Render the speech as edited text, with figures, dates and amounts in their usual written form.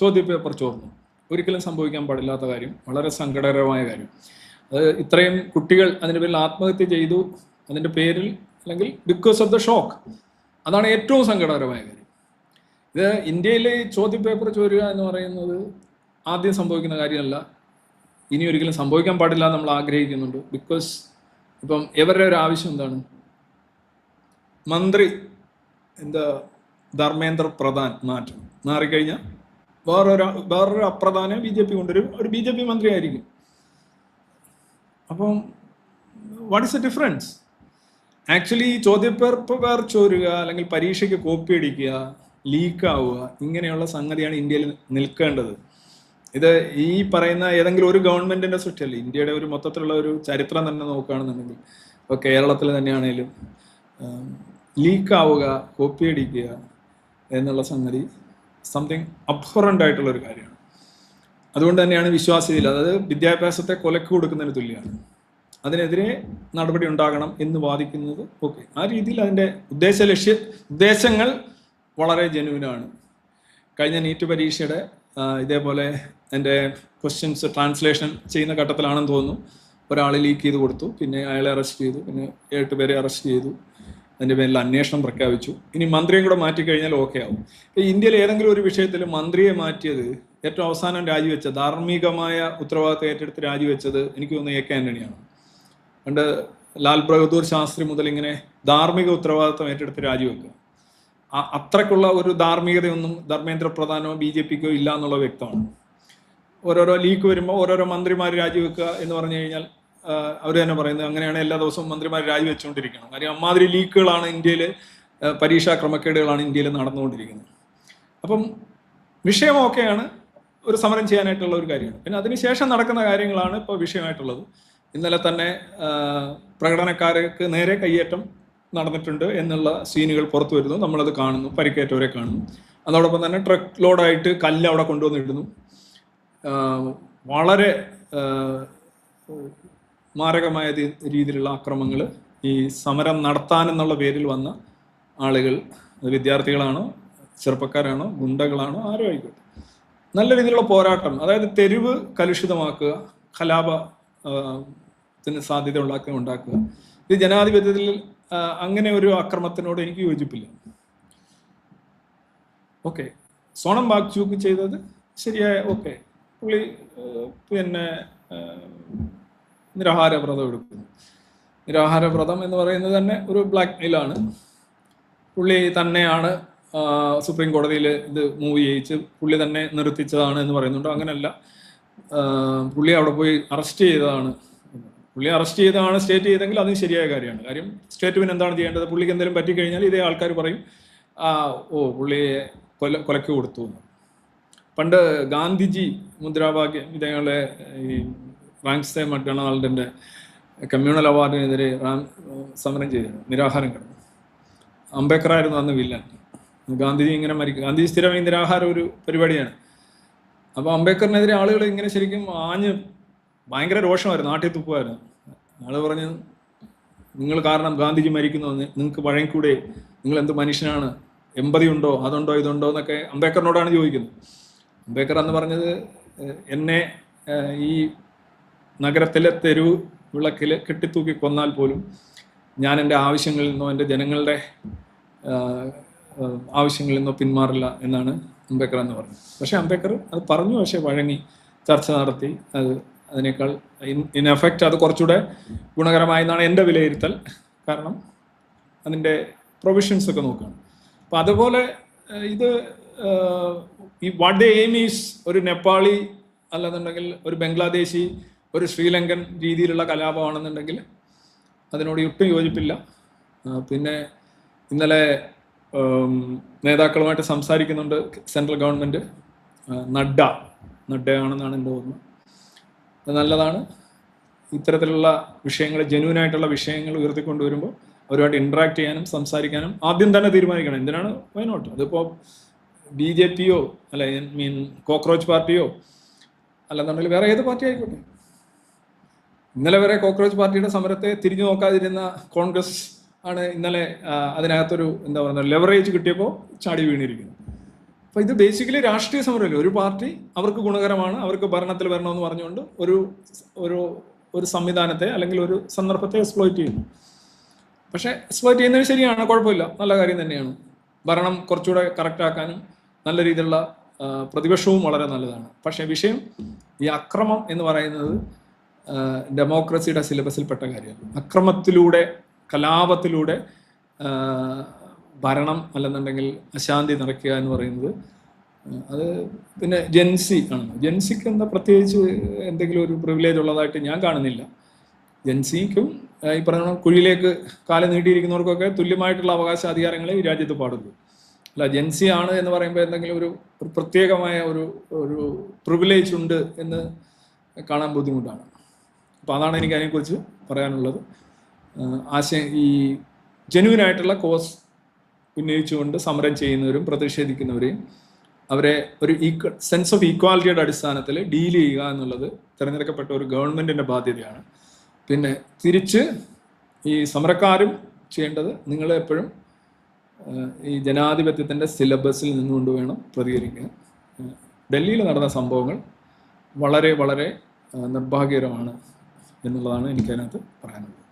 ചോദ്യപേപ്പർ ചോർന്നു. ഒരിക്കലും സംഭവിക്കാൻ പാടില്ലാത്ത കാര്യം, വളരെ സങ്കടകരമായ കാര്യം. അത് ഇത്രയും കുട്ടികൾ അതിൻ്റെ പേരിൽ ആത്മഹത്യ ചെയ്തു, അതിൻ്റെ പേരിൽ, അല്ലെങ്കിൽ ബിക്കോസ് ഓഫ് ദ ഷോക്ക്. അതാണ് ഏറ്റവും സങ്കടകരമായ കാര്യം. ഇത് ഇന്ത്യയിൽ ചോദ്യപേപ്പർ ചോരുക എന്ന് പറയുന്നത് ആദ്യം സംഭവിക്കുന്ന കാര്യമല്ല, ഇനി ഒരിക്കലും സംഭവിക്കാൻ പാടില്ല നമ്മൾ ആഗ്രഹിക്കുന്നുണ്ട്. ബിക്കോസ് ഇപ്പം ഇവരുടെ ഒരു ആവശ്യം എന്താണ്? മന്ത്രി ധർമ്മേന്ദ്ര പ്രധാൻ മാറിക്കഴിഞ്ഞാൽ വേറൊരു അപ്രധാനെ BJP കൊണ്ടുവരും, ഒരു BJP മന്ത്രി ആയിരിക്കും. അപ്പം what is the difference? Actually ഈ ചോദ്യപേപ്പർ ചോരുക, അല്ലെങ്കിൽ പരീക്ഷയ്ക്ക് കോപ്പി അടിക്കുക, ലീക്കാവുക, ഇങ്ങനെയുള്ള സംഗതിയാണ് ഇന്ത്യയിൽ നിൽക്കേണ്ടത്. ഇത് ഈ പറയുന്ന ഏതെങ്കിലും ഒരു ഗവൺമെന്റിന്റെ സൃഷ്ടിയല്ല. ഇന്ത്യയുടെ ഒരു മൊത്തത്തിലുള്ള ഒരു ചരിത്രം തന്നെ നോക്കുകയാണെന്നുണ്ടെങ്കിൽ, ഇപ്പോൾ കേരളത്തിൽ തന്നെയാണേലും ലീക്കാവുക, കോപ്പി അടിക്കുക എന്നുള്ള സംഗതി സംതിങ് അബ്ഹറൻ്റ് ആയിട്ടുള്ളൊരു കാര്യമാണ്. അതുകൊണ്ട് തന്നെയാണ് വിശ്വാസ്യതയില്ല, അതായത് വിദ്യാഭ്യാസത്തെ കൊലക്ക് കൊടുക്കുന്നതിന് തുല്യമാണ്. അതിനെതിരെ നടപടി ഉണ്ടാകണം എന്ന് വാദിക്കുന്നത് ഓക്കെ. ആ രീതിയിൽ അതിൻ്റെ ഉദ്ദേശങ്ങൾ വളരെ ജെന്യുവിനാണ്. കഴിഞ്ഞ നീറ്റ് പരീക്ഷയുടെ ഇതേപോലെ എൻ്റെ ക്വസ്റ്റ്യൻസ് ട്രാൻസ്ലേഷൻ ചെയ്യുന്ന ഘട്ടത്തിലാണെന്ന് തോന്നുന്നു, ഒരാൾ ലീക്ക് ചെയ്ത് കൊടുത്തു, പിന്നെ അയാളെ അറസ്റ്റ് ചെയ്തു, പിന്നെ 8 പേരെ അറസ്റ്റ് ചെയ്തു, അതിൻ്റെ പേരിൽ അന്വേഷണം പ്രഖ്യാപിച്ചു. ഇനി മന്ത്രിയും കൂടെ മാറ്റിക്കഴിഞ്ഞാൽ ഓക്കെ ആവും. ഇന്ത്യയിൽ ഏതെങ്കിലും ഒരു വിഷയത്തിൽ മന്ത്രിയെ മാറ്റിയത്, ഏറ്റവും അവസാനം രാജിവെച്ച, ധാർമ്മികമായ ഉത്തരവാദിത്തം ഏറ്റെടുത്ത് രാജിവെച്ചത് എനിക്ക് തോന്നുന്നു AK ആന്റണിയാണ്. പണ്ട് ലാൽ ബഹദൂർ ശാസ്ത്രി മുതൽ ഇങ്ങനെ ധാർമ്മിക ഉത്തരവാദിത്തം ഏറ്റെടുത്ത് രാജിവെക്കുക, അത്രക്കുള്ള ഒരു ധാർമ്മികതയൊന്നും ധർമ്മേന്ദ്ര പ്രധാനോ BJPക്കോ ഇല്ല എന്നുള്ളത് വ്യക്തമാണ്. ഓരോരോ ലീക്ക് വരുമ്പോൾ ഓരോരോ മന്ത്രിമാർ രാജിവെക്കുക എന്ന് പറഞ്ഞു കഴിഞ്ഞാൽ അവർ തന്നെ പറയുന്നത് അങ്ങനെയാണ്, എല്ലാ ദിവസവും മന്ത്രിമാർ രാജിവെച്ചുകൊണ്ടിരിക്കണം. കാര്യം അമ്മാതിരി ലീക്കുകളാണ് ഇന്ത്യയിൽ, പരീക്ഷാ ക്രമക്കേടുകളാണ് ഇന്ത്യയിൽ നടന്നുകൊണ്ടിരിക്കുന്നത്. അപ്പം വിഷയം ഓക്കെയാണ്, ഒരു സമരം ചെയ്യാനായിട്ടുള്ള ഒരു കാര്യമാണ്. പിന്നെ അതിനുശേഷം നടക്കുന്ന കാര്യങ്ങളാണ് ഇപ്പോൾ വിഷയമായിട്ടുള്ളത്. ഇന്നലെ തന്നെ പ്രകടനക്കാർക്ക് നേരെ കയ്യേറ്റം നടന്നിട്ടുണ്ട് എന്നുള്ള സീനുകൾ പുറത്തു വരുന്നു, നമ്മളത് കാണുന്നു, പരിക്കേറ്റവരെ കാണുന്നു. അതോടൊപ്പം തന്നെ ട്രക്ക് ലോഡായിട്ട് കല്ല് അവിടെ കൊണ്ടുവന്നിടുന്നു. വളരെ മാരകമായ രീതിയിലുള്ള അക്രമങ്ങൾ ഈ സമരം നടത്താനെന്നുള്ള പേരിൽ വന്ന ആളുകൾ, വിദ്യാർത്ഥികളാണോ, ചെറുപ്പക്കാരാണോ, ഗുണ്ടകളാണോ, ആരോ ആയിക്കോട്ടെ, നല്ല രീതിയിലുള്ള പോരാട്ടം, അതായത് തെരുവ് കലുഷിതമാക്കുക, കലാപത്തിന് സാധ്യത ഉണ്ടാക്കുക. ഇത് ജനാധിപത്യത്തിൽ അങ്ങനെ ഒരു അക്രമത്തിനോട് എനിക്ക് യോജിപ്പില്ല. ഓക്കെ, സോണം വാങ്ചുക്ക് ചെയ്തത് ശരിയായ, ഓക്കെ, പുള്ളി പിന്നെ നിരാഹാരവ്രതം എടുക്കുന്നു. നിരാഹാരവ്രതം എന്ന് പറയുന്നത് തന്നെ ഒരു ബ്ലാക്ക് മെയിലാണ്. പുള്ളി തന്നെയാണ് സുപ്രീം കോടതിയിൽ ഇത് മൂവ് ചെയ്യിച്ച് പുള്ളി തന്നെ നിർത്തിച്ചതാണ് എന്ന് പറയുന്നുണ്ട്. അങ്ങനെയല്ല, പുള്ളി അവിടെ പോയി അറസ്റ്റ് ചെയ്തതാണ്. പുള്ളി അറസ്റ്റ് ചെയ്തതാണ് സ്റ്റേറ്റ് ചെയ്തെങ്കിൽ അതും ശരിയായ കാര്യമാണ്. കാര്യം സ്റ്റേറ്റ് പിന്നെ എന്താണ് ചെയ്യേണ്ടത്? പുള്ളിക്ക് എന്തെങ്കിലും പറ്റിക്കഴിഞ്ഞാൽ ഇതേ ആൾക്കാർ പറയും പുള്ളിയെ കൊലക്ക് കൊടുത്തു എന്ന്. പണ്ട് ഗാന്ധിജി മുദ്രാവാക്യം ഇതേപോലെ ഈ ഫ്രാങ്ക്സ് മക്ഡൊണാൾഡിൻ്റെ കമ്മ്യൂണൽ അവാർഡിനെതിരെ സമരം ചെയ്തിരുന്നു, നിരാഹാരം കിടന്നു. അംബേദ്കറായിരുന്നു അന്ന് വില്ലൻ. ഗാന്ധിജി ഇങ്ങനെ ഗാന്ധിജി സ്ഥിരമായി നിരാഹാരം ഒരു പരിപാടിയാണ്. അപ്പോൾ അംബേദ്കറിനെതിരെ ആളുകൾ ഇങ്ങനെ ശരിക്കും ഭയങ്കര രോഷമായിരുന്നു, നാട്ടിൽ തുപ്പുമായിരുന്നു. ആള് പറഞ്ഞു, നിങ്ങൾ കാരണം ഗാന്ധിജി മരിക്കുന്നു, നിങ്ങൾക്ക് വഴങ്ങിക്കൂടെ, നിങ്ങൾ എന്ത് മനുഷ്യനാണ്, എമ്പതി ഉണ്ടോ, അതുണ്ടോ ഇതുണ്ടോ എന്നൊക്കെ അംബേദ്കറിനോടാണ് ചോദിക്കുന്നത്. അംബേദ്കർ അന്ന് പറഞ്ഞത്, എന്നെ ഈ നഗരത്തിലെ തെരുവ് വിളക്കിൽ കെട്ടിത്തൂക്കി കൊന്നാൽ പോലും ഞാൻ എൻ്റെ ആവശ്യങ്ങളിൽ നിന്നോ എൻ്റെ ജനങ്ങളുടെ ആവശ്യങ്ങളിൽ നിന്നോ പിന്മാറില്ല എന്നാണ് അംബേദ്കർ എന്ന് പറഞ്ഞത്. പക്ഷേ അംബേദ്കർ അത് പറഞ്ഞു, പക്ഷേ വഴങ്ങി ചർച്ച നടത്തി. അതിനേക്കാൾ ഇൻ എഫക്റ്റ് അത് കുറച്ചുകൂടെ ഗുണകരമായെന്നാണ് എൻ്റെ വിലയിരുത്തൽ. കാരണം അതിൻ്റെ പ്രൊവിഷൻസ് ഒക്കെ നോക്കുകയാണ്. അപ്പം അതുപോലെ ഇത് ഈ വാട്ട് ദ എയിം ഈസ് ഒരു നേപ്പാളി അല്ലെന്നുണ്ടെങ്കിൽ ഒരു ബംഗ്ലാദേശി ഒരു ശ്രീലങ്കൻ രീതിയിലുള്ള കലാപമാണെന്നുണ്ടെങ്കിൽ അതിനോട് ഒട്ടും യോജിപ്പില്ല. പിന്നെ ഇന്നലെ നേതാക്കളുമായിട്ട് സംസാരിക്കുന്നുണ്ട് സെൻട്രൽ ഗവൺമെൻറ്, നഡ്ഡയാണെന്നാണ് എൻ്റെ ഓർമ്മ. അത് നല്ലതാണ്. ഇത്തരത്തിലുള്ള വിഷയങ്ങൾ, ജെന്യൂനായിട്ടുള്ള വിഷയങ്ങൾ ഉയർത്തിക്കൊണ്ടുവരുമ്പോൾ അവരുമായിട്ട് ഇൻട്രാക്ട് ചെയ്യാനും സംസാരിക്കാനും ആദ്യം തന്നെ തീരുമാനിക്കണം. എന്തിനാണ് വൈനോട്ട്? അതിപ്പോൾ BJPയോ അല്ല കോക്രോച്ച് പാർട്ടിയോ അല്ലെന്നുണ്ടെങ്കിൽ വേറെ ഏത് പാർട്ടി ആയിക്കോട്ടെ. ഇന്നലെ വരെ കോക്രോച്ച് പാർട്ടിയുടെ സമരത്തെ തിരിഞ്ഞു നോക്കാതിരുന്ന കോൺഗ്രസ് ആണ് ഇന്നലെ അതിനകത്തൊരു എന്താ പറയുക ലെവറേജ് കിട്ടിയപ്പോൾ ചാടി വീണിരിക്കുന്നു. അപ്പോൾ ഇത് ബേസിക്കലി രാഷ്ട്രീയ സമരമല്ലേ. ഒരു പാർട്ടി അവർക്ക് ഗുണകരമാണ്, അവർക്ക് ഭരണത്തിൽ വരണമെന്ന് പറഞ്ഞുകൊണ്ട് ഒരു ഒരു ഒരു സംവിധാനത്തെ അല്ലെങ്കിൽ ഒരു സന്ദർഭത്തെ എക്സ്പ്ലോയിറ്റ് ചെയ്യുന്നു. പക്ഷേ എക്സ്പ്ലോയിറ്റ് ചെയ്യുന്നത് ശരിയാണ്, കുഴപ്പമില്ല, നല്ല കാര്യം തന്നെയാണ്. ഭരണം കുറച്ചുകൂടെ കറക്റ്റാക്കാനും നല്ല രീതിയിലുള്ള പ്രതിപക്ഷവും വളരെ നല്ലതാണ്. പക്ഷേ വിഷയം ഈ അക്രമം എന്ന് പറയുന്നത് ഡെമോക്രസിയുടെ സിലബസിൽപ്പെട്ട കാര്യമല്ല. അക്രമത്തിലൂടെ, കലാപത്തിലൂടെ ഭരണം അല്ലെന്നുണ്ടെങ്കിൽ അശാന്തി നിറയ്ക്കുക എന്ന് പറയുന്നത് അത് പിന്നെ ജെൻസി ആണ്. ജെൻസിക്ക് എന്താ പ്രത്യേകിച്ച് എന്തെങ്കിലും ഒരു പ്രിവിലേജ് ഉള്ളതായിട്ട് ഞാൻ കാണുന്നില്ല. ജെൻസിക്കും ഈ പറഞ്ഞ കുഴിയിലേക്ക് കാലം നീട്ടിയിരിക്കുന്നവർക്കൊക്കെ തുല്യമായിട്ടുള്ള അവകാശാധികാരങ്ങളെ ഈ രാജ്യത്ത് പാടുള്ളൂ. അല്ല, ജെൻസി ആണ് എന്ന് പറയുമ്പോൾ എന്തെങ്കിലും ഒരു പ്രത്യേകമായ ഒരു പ്രിവിലേജ് ഉണ്ട് എന്ന് കാണാൻ ബുദ്ധിമുട്ടാണ്. അപ്പോൾ അതാണ് എനിക്ക് അതിനെക്കുറിച്ച് പറയാനുള്ളത്. ഈ ജെന്യുവനായിട്ടുള്ള കോസ് ഉന്നയിച്ചുകൊണ്ട് സമരം ചെയ്യുന്നവരും പ്രതിഷേധിക്കുന്നവരെയും അവരെ ഒരു സെൻസ് ഓഫ് ഈക്വാലിറ്റിയുടെ അടിസ്ഥാനത്തിൽ ഡീൽ ചെയ്യുക എന്നുള്ളത് തിരഞ്ഞെടുക്കപ്പെട്ട ഒരു ഗവൺമെൻറ്റിൻ്റെ ബാധ്യതയാണ്. പിന്നെ തിരിച്ച് ഈ സമരക്കാരും ചെയ്യേണ്ടത്, നിങ്ങൾ എപ്പോഴും ഈ ജനാധിപത്യത്തിൻ്റെ സിലബസിൽ നിന്നുകൊണ്ട് വേണം പ്രതികരിക്കുക. ഡൽഹിയിൽ നടന്ന സംഭവങ്ങൾ വളരെ വളരെ നിർഭാഗ്യകരമാണ് എന്നുള്ളതാണ് എനിക്കതിനകത്ത് പറയാനുള്ളത്.